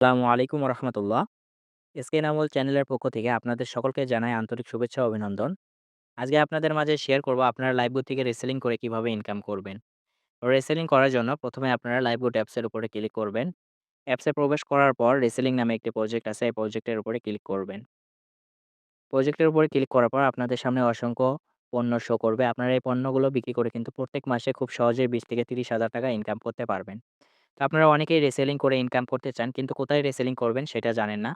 আসসালামু আলাইকুম রহমতুল্লাহ। এসকে নামল চ্যানেলের পক্ষ থেকে আপনাদের সকলকে জানাই আন্তরিক শুভেচ্ছা ও অভিনন্দন। আজকে আপনাদের মাঝে শেয়ার করব আপনারা লাইভবুট থেকে রিসেলিং করে কিভাবে ইনকাম করবেন। রিসেলিং করার জন্য প্রথমে আপনারা লাইভবুট অ্যাপসের উপরে ক্লিক করবেন। অ্যাপসে প্রবেশ করার পর রিসেলিং নামে একটি প্রজেক্ট আছে, এই প্রজেক্টের উপরে ক্লিক করবেন। প্রজেক্টের উপরে ক্লিক করার পর আপনাদের সামনে অসংখ্য পণ্য শো করবে। আপনারা এই পণ্যগুলো বিক্রি করে কিন্তু প্রত্যেক মাসে খুব সহজেই ২০ থেকে ৩০,০০০ টাকা ইনকাম করতে পারবেন। তো আপনারা অনেকেই রিসেলিং করে ইনকাম করতে চান কিন্তু কোথায় রিসেলিং করবেন সেটা জানেন না।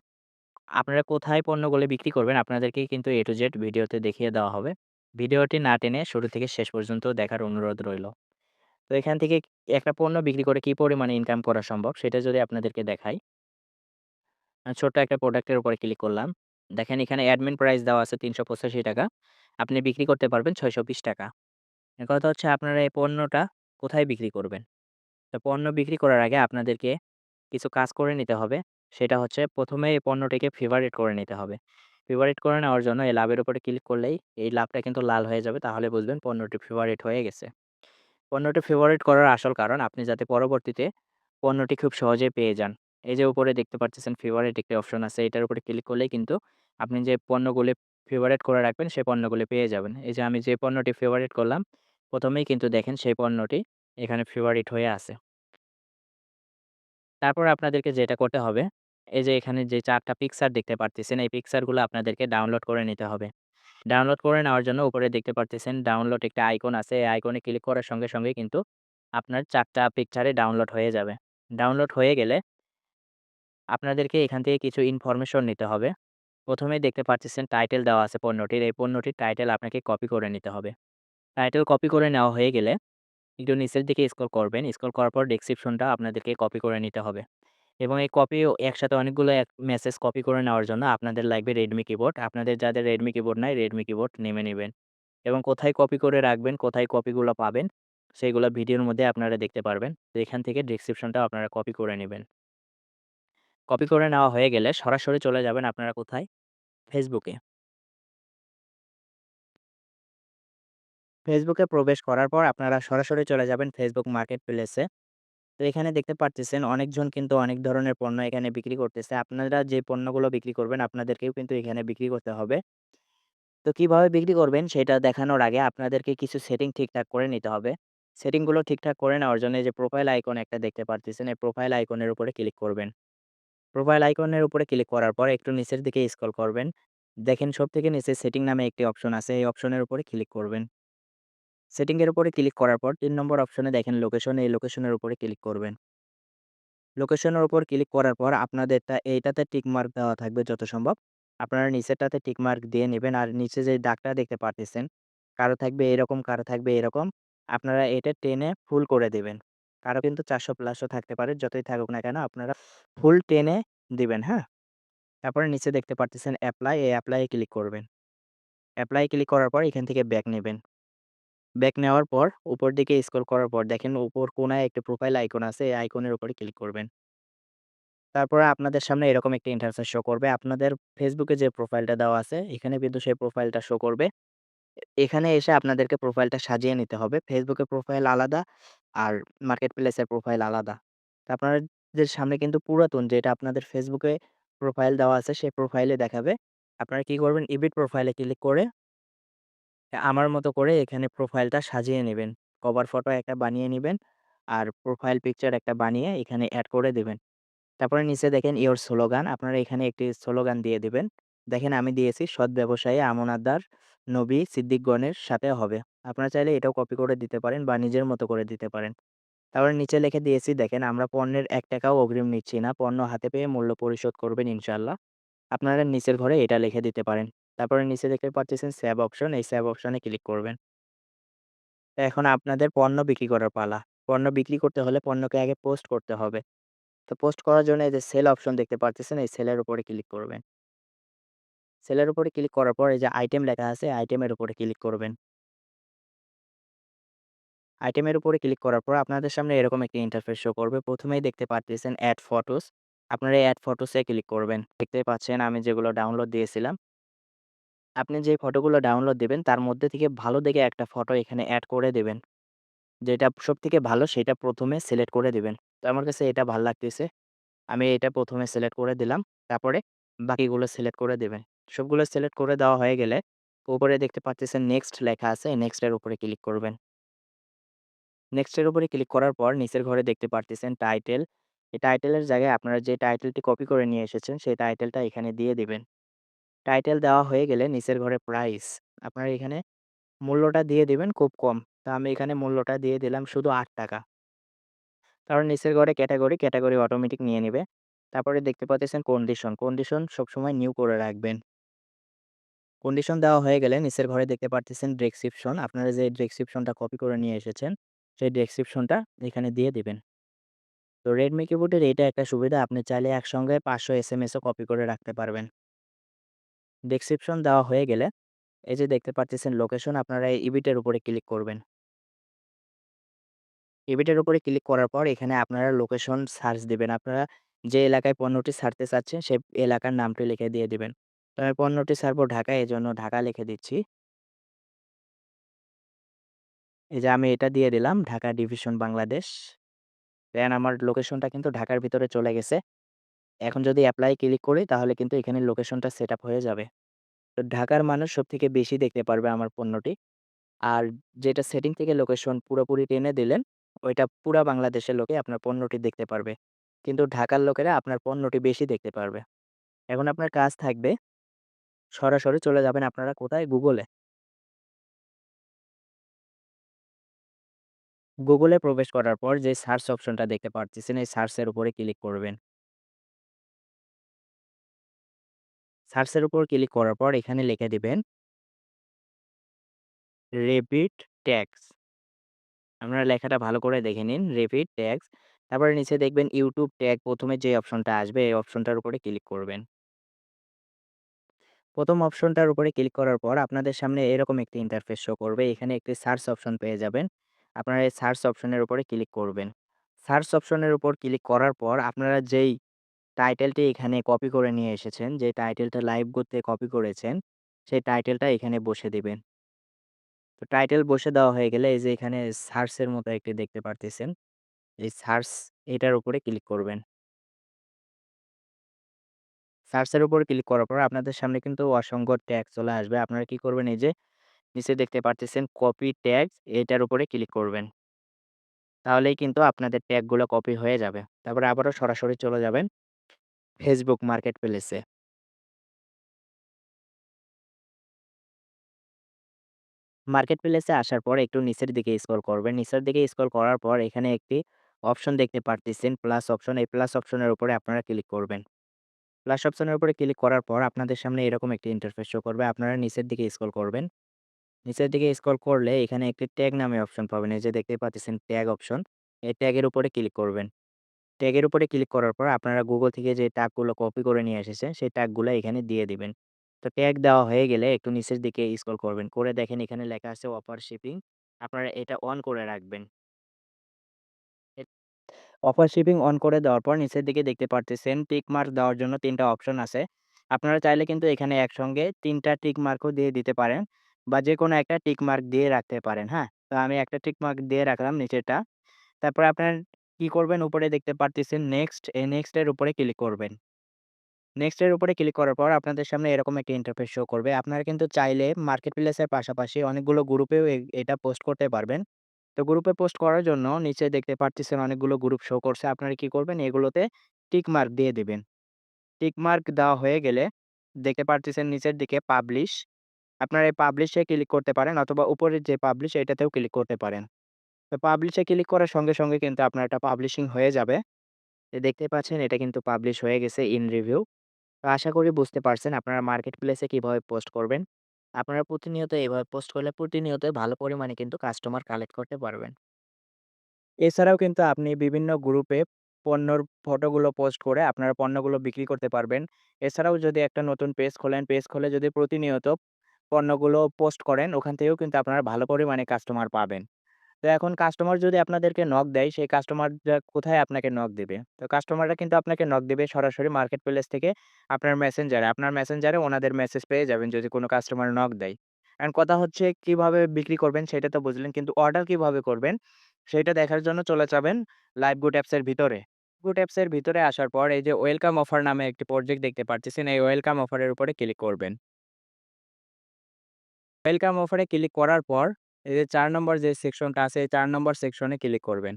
আপনারা কোথায় পণ্যগুলো বিক্রি করবেন আপনাদেরকেই কিন্তু A to Z ভিডিওতে দেখিয়ে দেওয়া হবে। ভিডিওটি না টেনে শুরু থেকে শেষ পর্যন্ত দেখার অনুরোধ রইল। তো এখান থেকে একটা পণ্য বিক্রি করে কি পরিমাণে ইনকাম করা সম্ভব সেটা যদি আপনাদেরকে দেখাই। ছোট্ট একটা প্রোডাক্টের উপরে ক্লিক করলাম। দেখেন এখানে অ্যাডমিন প্রাইস দেওয়া আছে ৳৩৮৫ আপনি বিক্রি করতে পারবেন ৳৬২০। এখন কথা হচ্ছে আপনারা এই পণ্যটা কোথায় বিক্রি করবেন? তো পণ্য বিক্রি করার আগে আপনাদেরকে কিছু কাজ করে নিতে হবে। সেটা হচ্ছে ১ম এ এই পণ্যটিকে ফেভারিট করে নিতে হবে। ফেভারিট করে নেওয়ার জন্য এই লাভের উপরে ক্লিক করলেই এই লাভটা কিন্তু লাল হয়ে যাবে। তাহলে বুঝবেন পণ্যটি ফেভারিট হয়ে গেছে। পণ্যটি ফেভারিট করার আসল কারণ আপনি যাতে পরবর্তীতে পণ্যটি খুব সহজেই পেয়ে যান। এই যে উপরে দেখতে পারতেছেন ফেভারিট একটি অপশন আছে। এটার উপরে ক্লিক করলেই কিন্তু আপনি যে পণ্যগুলি ফেভারিট করে রাখবেন সেই পণ্যগুলি পেয়ে যাবেন। এই যে আমি যে পণ্যটি ফেভারিট করলাম, ১ম এই কিন্তু দেখেন সেই পণ্যটি এখানে ফেভারিট হয়ে আছে। তারপর আপনাদেরকে যেটা করতে হবে, এই যে এখানে যে ৪ টা পিকচার দেখতে পারতেছেন, এই পিকচারগুলো আপনাদেরকে ডাউনলোড করে নিতে হবে। ডাউনলোড করে নেওয়ার জন্য উপরে দেখতে পারতেছেন ডাউনলোড একটা আইকন আছে। এই আইকনে ক্লিক করার সঙ্গে, সঙ্গে কিন্তু আপনার ৪ টা পিকচারে ডাউনলোড হয়ে যাবে। ডাউনলোড হয়ে গেলে আপনাদেরকে এখান থেকে কিছু ইনফরমেশন নিতে হবে। ১ম এই দেখতে পারতেছেন টাইটেল দেওয়া আছে পণ্যটির। এই পণ্যটির টাইটেল আপনাকে কপি করে নিতে হবে। টাইটেল কপি করে নেওয়া হয়ে গেলে একটু নিচের দিকে স্ক্রল করবেন। স্ক্রল করার পর ডেসক্রিপশনটা আপনাদেরকে কপি করে নিতে হবে। এবং এই কপি একসাথে অনেকগুলো মেসেজ কপি করে নেওয়ার জন্য আপনাদের লাগবে Redmi কিবোর্ড। আপনাদের যাদের Redmi কিবোর্ড নাই, Redmi কিবোর্ড নেমে নিবেন। এবং কোথায় কপি করে রাখবেন, কোথায় কপিগুলো পাবেন, সেগুলা ভিডিওর মধ্যে আপনারা দেখতে পারবেন। তো এখান থেকে ডেসক্রিপশনটাও আপনারা কপি করে নিবেন। কপি করে নেওয়া হয়ে গেলে সরাসরি চলে যাবেন আপনারা কোথায়? Facebook এ। Facebook এ প্রবেশ করার পর আপনারা সরাসরি চলে যাবেন Facebook মার্কেটপ্লেসে। তো এখানে দেখতে পারতেছেন অনেকজন কিন্তু অনেক ধরনের পণ্য এখানে বিক্রি করতেছে। আপনারা যে পণ্যগুলো বিক্রি করবেন আপনাদেরকেও কিন্তু এখানে বিক্রি করতে হবে। তো কিভাবে বিক্রি করবেন সেটা দেখানোর আগে আপনাদেরকে কিছু সেটিং ঠিকঠাক করে নিতে হবে। সেটিংগুলো ঠিকঠাক করে নেওয়ার জন্য এই যে প্রোফাইল আইকন একটা দেখতে পারতেছেন, এই প্রোফাইল আইকনের উপরে ক্লিক করবেন। প্রোফাইল আইকনের উপরে ক্লিক করার পর একটু নিচের দিকে স্ক্রল করবেন। দেখেন সবথেকে নিচে সেটিং নামে একটি অপশন আছে, এই অপশনের উপরে ক্লিক করবেন। সেটিং এর উপরে ক্লিক করার পর ৩ নম্বর অপশনে দেখেন লোকেশন, এই লোকেশনের উপরে ক্লিক করবেন। লোকেশনের উপর ক্লিক করার পর আপনাদেরটা এইটাতে টিক মার্ক দেওয়া থাকবে যত সম্ভব। আপনারা নিচেরটাতে টিক মার্ক দিয়ে নিবেন। আর নিচে যে দাগটা দেখতে পারতেছেন, কারো থাকবে এরকম, কারো থাকবে এরকম। আপনারা এটা টেনে ফুল করে দিবেন। কারো কিন্তু ৪০০ প্লাসও থাকতে পারে। যতই থাকুক না কেন আপনারা ফুল টেনে দিবেন, হ্যাঁ? তারপরে নিচে দেখতে পারতেছেন এপ্লাই, এই এপ্লাই এ ক্লিক করবেন। এপ্লাই ক্লিক করার পর এখান থেকে ব্যাক নিবেন। ব্যাক নেওয়ার পর উপর দিকে স্ক্রল করার পর দেখেন উপর কোণায় একটি প্রোফাইল আইকন আছে, এই আইকনের উপরে ক্লিক করবেন। তারপরে আপনাদের সামনে এরকম একটি ইন্টারফেস শো করবে। আপনাদের Facebook এ যে প্রোফাইলটা দেওয়া আছে, এখানে কিন্তু সেই প্রোফাইলটা শো করবে। এখানে এসে আপনাদেরকে প্রোফাইলটা সাজিয়ে নিতে হবে। Facebook এর প্রোফাইল আলাদা আর মার্কেট প্লেস এর প্রোফাইল আলাদা। তো আপনাদের সামনে কিন্তু পুরাতন যেটা আপনাদের Facebook এ প্রোফাইল দেওয়া আছে, সেই প্রোফাইলে দেখাবে। আপনারা কি করবেন? এডিট প্রোফাইল এ ক্লিক করে আমার মতো করে এখানে প্রোফাইলটা সাজিয়ে নিবেন। কভার ফটো একটা বানিয়ে নিবেন। আর প্রোফাইল পিকচার একটা বানিয়ে এখানে এড করে দিবেন। তারপরে নিচে দেখেন ইওর স্লোগান আপনারা এখানে একটি স্লোগান দিয়ে দিবেন। দেখেন আমি দিয়েছি সৎ ব্যবসায়ী আমানতদার নবী সিদ্দিকগণের সাথে হবে। আপনারা চাইলে এটাও কপি করে দিতে পারেন বা নিজের মতো করে দিতে পারেন। তারপরে নিচে লিখে দিয়েছি দেখেন আমরা পণ্যের ৳১ অগ্রিম নিচ্ছি না। পণ্য হাতে পেয়ে মূল্য পরিশোধ করবেন ইনশাআল্লাহ। আপনারা নিচের ঘরে এটা লিখে দিতে পারেন। তারপরে নিচে দেখতে পাচ্ছেন সেভ অপশন, এই সেভ অপশনে ক্লিক করবেন। তো এখন আপনাদের পণ্য বিক্রি করার পালা। পণ্য বিক্রি করতে হলে পণ্যকে আগে পোস্ট করতে হবে। তো পোস্ট করার জন্য এই যে সেল অপশন দেখতে পারতেছেন, এই সেলের উপরে ক্লিক করবেন। সেলের উপরে ক্লিক করার পর এই যে আইটেম লেখা আছে, আইটেমের উপরে ক্লিক করবেন। আইটেমের উপরে ক্লিক করার পর আপনাদের সামনে এরকম একটি ইন্টারফেস শো করবে। ১ম এই দেখতে পারতেছেন এড ফটোস। আপনারা এই এড ফটোস এ ক্লিক করবেন। দেখতেই পাচ্ছেন আমি যেগুলো ডাউনলোড দিয়েছিলাম। আপনি যে ফটোগুলো ডাউনলোড দিবেন তার মধ্যে থেকে ভালো দেখে একটা ফটো এখানে এড করে দিবেন। যেটা সবথেকে ভালো সেটা ১ম এ সিলেক্ট করে দিবেন। তো আমার কাছে এটা ভাল লাগতেছে। আমি এটা ১ম এ সিলেক্ট করে দিলাম। তারপরে বাকিগুলো সিলেক্ট করে দিবেন। সবগুলো সিলেক্ট করে দেওয়া হয়ে গেলে উপরে দেখতে পাচ্ছেন নেক্সট লেখা আছে, নেক্সট এর উপরে ক্লিক করবেন। নেক্সট এর উপরে ক্লিক করার পর নিচের ঘরে দেখতে পারতেছেন টাইটেল। এই টাইটেলের জায়গায় আপনারা যে টাইটেলটি কপি করে নিয়ে এসেছেন সেই টাইটেলটা এখানে দিয়ে দিবেন। টাইটেল দেওয়া হয়ে গেলে নিচের ঘরে প্রাইস, আপনারা এখানে মূল্যটা দিয়ে দিবেন খুব কম। তো আমি এখানে মূল্যটা দিয়ে দিলাম শুধু ৳৮। কারণ নিচের ঘরে ক্যাটেগরি, ক্যাটেগরি অটোমেটিক নিয়ে নিবে। তারপরে দেখতে পাচ্ছেন কন্ডিশন, কন্ডিশন সবসময় নিউ করে রাখবেন। কন্ডিশন দেওয়া হয়ে গেলে নিচের ঘরে দেখতে পারতেছেন ডেসক্রিপশন, আপনারা যে ডেসক্রিপশনটা কপি করে নিয়ে এসেছেন, সেই ডেসক্রিপশনটা এখানে দিয়ে দিবেন। তো Redmi কিবোর্ডের এইটা একটা সুবিধা, আপনি চাইলে একসঙ্গে ৫০০ এসএমএসও কপি করে রাখতে পারবেন। ডেসক্রিপশন দেওয়া হয়ে গেলে এই যে দেখতে পারতেছেন লোকেশন, আপনারা এই ইবিটের উপরে ক্লিক করবেন। ইবিটের উপরে ক্লিক করার পর এখানে আপনারা লোকেশন সার্চ দিবেন। আপনারা যে এলাকায় পণ্যটি ছাড়তে চাচ্ছেন সেই এলাকার নামটি লিখে দিয়ে দিবেন। তো আমি পণ্যটি ছাড়বো ঢাকায়, এজন্য ঢাকা লিখে দিচ্ছি। এই যে আমি এটা দিয়ে দিলাম ঢাকা ডিভিশন বাংলাদেশ। দেন আমার লোকেশনটা কিন্তু ঢাকার ভিতরে চলে গেছে। এখন যদি এপ্লাই ক্লিক করি তাহলে কিন্তু এখানে লোকেশনটা সেটআপ হয়ে যাবে। তো ঢাকার মানুষ সবথেকে বেশি দেখতে পারবে আমার পণ্যটি। আর যেটা সেটিং থেকে লোকেশন পুরোপুরি টেনে দিলেন, ওইটা পুরা বাংলাদেশের লোকে আপনার পণ্যটি দেখতে পারবে। কিন্তু ঢাকার লোকেরা আপনার পণ্যটি বেশি দেখতে পারবে। এখন আপনার কাজ থাকবে সরাসরি চলে যাবেন আপনারা কোথায়? Google এ। Google এ প্রবেশ করার পর যে সার্চ অপশনটা দেখতে পারতেছেন, এই সার্চ এর উপরে ক্লিক করবেন। সার্চ এর উপর ক্লিক করার পর এখানে লিখে দিবেন রেপিড ট্যাগস। আপনারা লেখাটা ভালো করে দেখে নিন, রেপিড ট্যাগস। তারপরে নিচে দেখবেন YouTube ট্যাগ, ১ম এ যে অপশনটা আসবে এই অপশনটার উপরে ক্লিক করবেন। ১ম অপশনটার উপরে ক্লিক করার পর আপনাদের সামনে এরকম একটি ইন্টারফেস শো করবে। এখানে একটি সার্চ অপশন পেয়ে যাবেন। আপনারা এই সার্চ অপশনের উপরে ক্লিক করবেন। সার্চ অপশনের উপর ক্লিক করার পর আপনারা যেই টাইটেলটি এখানে কপি করে নিয়ে এসেছেন, যে টাইটেলটা লাইভ গোতে কপি করেছেন, সেই টাইটেলটা এখানে বসিয়ে দিবেন। তো টাইটেল বসে দেওয়া হয়ে গেলে এই যে এখানে সার্চ এর মতো একটি দেখতে পারতেছেন। এই সার্চ এটার উপরে ক্লিক করবেন। সার্চ এর উপর ক্লিক করার পর আপনাদের সামনে কিন্তু অসংখ্য ট্যাগ চলে আসবে। আপনারা কি করবেন, এই যে নিচে দেখতে পারতেছেন কপি ট্যাগস, এটার উপরে ক্লিক করবেন। তাহলেই কিন্তু আপনাদের ট্যাগগুলো কপি হয়ে যাবে। তারপরে আবারও সরাসরি চলে যাবেন Facebook মার্কেট প্লেসে। মার্কেট প্লেসে আসার পর একটু নিচের দিকে স্ক্রল করবেন। নিচের দিকে স্ক্রল করার পর এখানে একটি অপশন দেখতে পারতেছেন প্লাস অপশন। এই প্লাস অপশনের উপরে আপনারা ক্লিক করবেন। প্লাস অপশনের উপরে ক্লিক করার পর আপনাদের সামনে এরকম একটি ইন্টারফেস শো করবে। আপনারা নিচের দিকে স্ক্রল করবেন। নিচের দিকে স্ক্রল করলে এখানে একটি ট্যাগ নামে অপশন পাবেন। এই যে দেখতে পাচ্ছেন ট্যাগ অপশন। এই ট্যাগের উপরে ক্লিক করবেন। ট্যাগের উপরে ক্লিক করার পর আপনারা Google থেকে যে ট্যাগগুলো কপি করে নিয়ে এসেছেন, সেই ট্যাগগুলা এখানে দিয়ে দিবেন। তো ট্যাগ দেওয়া হয়ে গেলে একটু নিচের দিকে স্ক্রল করবেন। করে দেখেন এখানে লেখা আছে অফার শিপিং। আপনারা এটা অন করে রাখবেন। অফার শিপিং অন করে দেওয়ার পর নিচের দিকে দেখতে পারতেছেন টিক মার্ক দেওয়ার জন্য ৩ টা অপশন আছে। আপনারা চাইলে কিন্তু এখানে একসঙ্গে ৩ টা টিক মার্কও দিয়ে দিতে পারেন বা যেকোনো একটা টিক মার্ক দিয়ে রাখতে পারেন, হ্যাঁ? তো আমি একটা টিক মার্ক দিয়ে রাখলাম নিচেরটা। তারপরে আপনার কি করবেন, উপরে দেখতে পারতেছেন নেক্সট, এই নেক্সট এর উপরে ক্লিক করবেন। নেক্সট এর উপরে ক্লিক করার পর আপনাদের সামনে এরকম একটা ইন্টারফেস শো করবে। আপনারা কিন্তু চাইলে মার্কেট প্লেসের পাশাপাশি অনেকগুলো গ্রুপেও এটা পোস্ট করতে পারবেন। তো গ্রুপে পোস্ট করার জন্য নিচে দেখতে পারতেছেন অনেকগুলো গ্রুপ শো করছে। আপনারা কি করবেন, এগুলোতে টিক মার্ক দিয়ে দিবেন। টিক মার্ক দেওয়া হয়ে গেলে দেখতে পারতেছেন নিচের দিকে পাবলিশ। আপনারা এই পাবলিশে ক্লিক করতে পারেন অথবা উপরের যে পাবলিশ এটাতেও ক্লিক করতে পারেন। তো পাবলিশে ক্লিক করার সঙ্গে, সঙ্গে কিন্তু আপনার এটা পাবলিশিং হয়ে যাবে। তো দেখতে পাচ্ছেন এটা কিন্তু পাবলিশ হয়ে গেছে ইন রিভিউ। তো আশা করি বুঝতে পারছেন আপনারা মার্কেট প্লেসে কিভাবে পোস্ট করবেন। আপনারা প্রতিনিয়ত এভাবে পোস্ট করলে প্রতিনিয়তই ভালো পরিমাণে কিন্তু কাস্টমার কালেক্ট করতে পারবেন। এছাড়াও কিন্তু আপনি বিভিন্ন গ্রুপে পণ্যর ফটোগুলো পোস্ট করে আপনারা পণ্যগুলো বিক্রি করতে পারবেন। এছাড়াও যদি একটা নতুন পেজ খোলেন, পেজ খুলে যদি প্রতিনিয়ত পণ্যগুলো পোস্ট করেন, ওখান থেকেও কিন্তু আপনারা ভালো পরিমাণে কাস্টমার পাবেন। তো এখন কাস্টমার যদি আপনাদেরকে নক দেয়, সেই কাস্টমাররা কোথায় আপনাকে নক দিবে? তো কাস্টমাররা কিন্তু আপনাকে নক দিবে সরাসরি মার্কেট প্লেস থেকে আপনার মেসেঞ্জারে। আপনার মেসেঞ্জারে ওনাদের মেসেজ পেয়ে যাবেন যদি কোনো কাস্টমার নক দেয়। এখন কথা হচ্ছে কিভাবে বিক্রি করবেন সেটা তো বুঝলেন, কিন্তু অর্ডার কিভাবে করবেন সেইটা দেখার জন্য চলে যাবেন লাইভ গুড অ্যাপস এর ভিতরে। গুড অ্যাপসের ভিতরে আসার পর এই যে ওয়েলকাম অফার নামে একটি প্রজেক্ট দেখতে পারতেছেন, এই ওয়েলকাম অফারের উপরে ক্লিক করবেন। ওয়েলকাম অফারে ক্লিক করার পর এই যে ৪ নম্বর যে সেকশনটা আছে, এই ৪ নম্বর সেকশনে ক্লিক করবেন।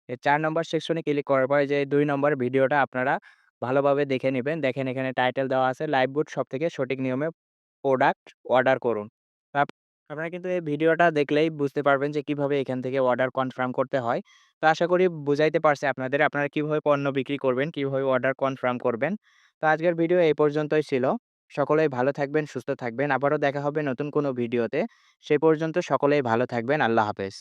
এই ৪ নম্বর সেকশনে ক্লিক করার পরে যে ২ নম্বর ভিডিওটা আপনারা ভালোভাবে দেখে নিবেন। দেখেন এখানে টাইটেল দেওয়া আছে লাইভবুট সবথেকে সঠিক নিয়মে প্রোডাক্ট অর্ডার করুন। তো আপনারা কিন্তু এই ভিডিওটা দেখলেই বুঝতে পারবেন যে কিভাবে এখান থেকে অর্ডার কনফার্ম করতে হয়। তো আশা করি বুঝাইতে পারছি আপনাদের আপনারা কিভাবে পণ্য বিক্রি করবেন, কিভাবে অর্ডার কনফার্ম করবেন। তো আজকের ভিডিও এই পর্যন্তই ছিল। সকলেই ভালো থাকবেন, সুস্থ থাকবেন। আবারও দেখা হবে নতুন কোনো ভিডিওতে। সে পর্যন্ত সকলেই ভালো থাকবেন। আল্লাহ হাফেজ।